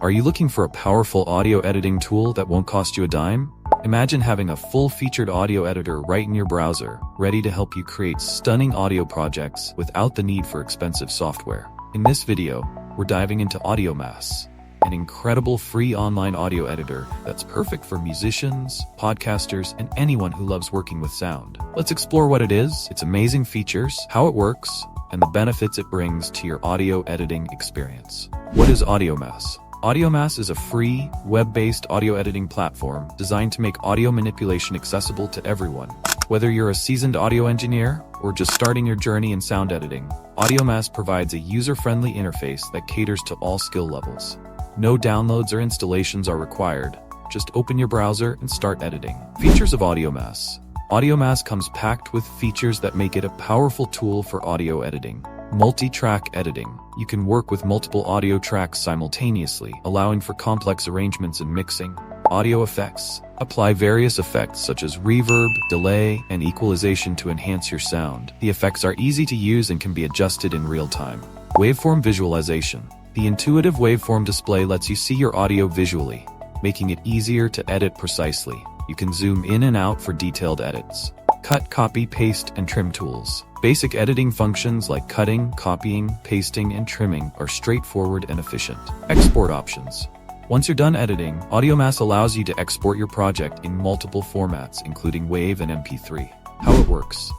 Are you looking for a powerful audio editing tool that won't cost you a dime? Imagine having a full-featured audio editor right in your browser, ready to help you create stunning audio projects without the need for expensive software. In this video, we're diving into AudioMass, an incredible free online audio editor that's perfect for musicians, podcasters, and anyone who loves working with sound. Let's explore what it is, its amazing features, how it works, and the benefits it brings to your audio editing experience. What is AudioMass? AudioMass is a free, web-based audio editing platform designed to make audio manipulation accessible to everyone. Whether you're a seasoned audio engineer or just starting your journey in sound editing, AudioMass provides a user-friendly interface that caters to all skill levels. No downloads or installations are required. Just open your browser and start editing. Features of AudioMass. AudioMass comes packed with features that make it a powerful tool for audio editing. Multi-track editing. You can work with multiple audio tracks simultaneously, allowing for complex arrangements and mixing. Audio effects. Apply various effects such as reverb, delay, and equalization to enhance your sound. The effects are easy to use and can be adjusted in real time. Waveform visualization. The intuitive waveform display lets you see your audio visually, making it easier to edit precisely. You can zoom in and out for detailed edits. Cut, copy, paste, and trim tools. Basic editing functions like cutting, copying, pasting, and trimming are straightforward and efficient. Export options. Once you're done editing, AudioMass allows you to export your project in multiple formats, including WAV and MP3. How it works.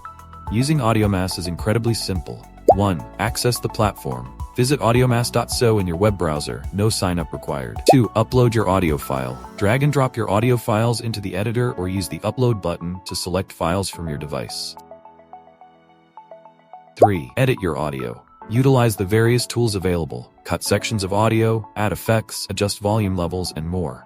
Using AudioMass is incredibly simple. 1. Access the platform. Visit audiomass.so in your web browser, no sign-up required. 2. Upload your audio file. Drag and drop your audio files into the editor or use the upload button to select files from your device. 3. Edit your audio. Utilize the various tools available. Cut sections of audio, add effects, adjust volume levels, and more.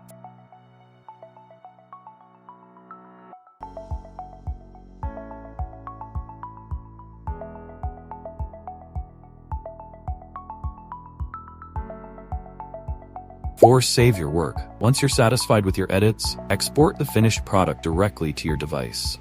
Or save your work. Once you're satisfied with your edits, export the finished product directly to your device.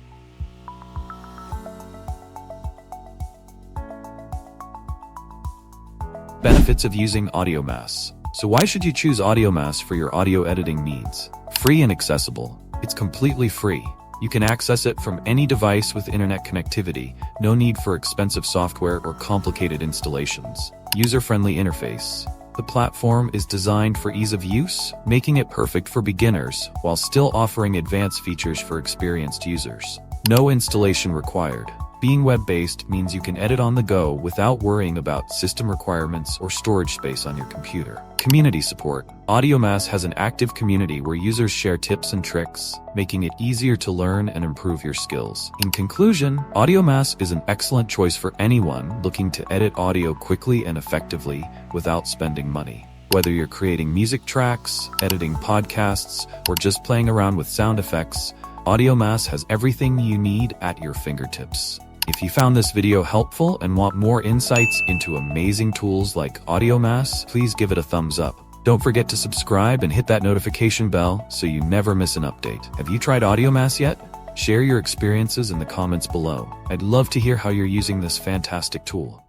Benefits of using AudioMass. So why should you choose AudioMass for your audio editing needs? Free and accessible. It's completely free. You can access it from any device with internet connectivity. No need for expensive software or complicated installations. User-friendly interface. The platform is designed for ease of use, making it perfect for beginners, while still offering advanced features for experienced users. No installation required. Being web-based means you can edit on the go without worrying about system requirements or storage space on your computer. Community support. AudioMass has an active community where users share tips and tricks, making it easier to learn and improve your skills. In conclusion, AudioMass is an excellent choice for anyone looking to edit audio quickly and effectively without spending money. Whether you're creating music tracks, editing podcasts, or just playing around with sound effects, AudioMass has everything you need at your fingertips. If you found this video helpful and want more insights into amazing tools like AudioMass, please give it a thumbs up. Don't forget to subscribe and hit that notification bell so you never miss an update. Have you tried AudioMass yet? Share your experiences in the comments below. I'd love to hear how you're using this fantastic tool.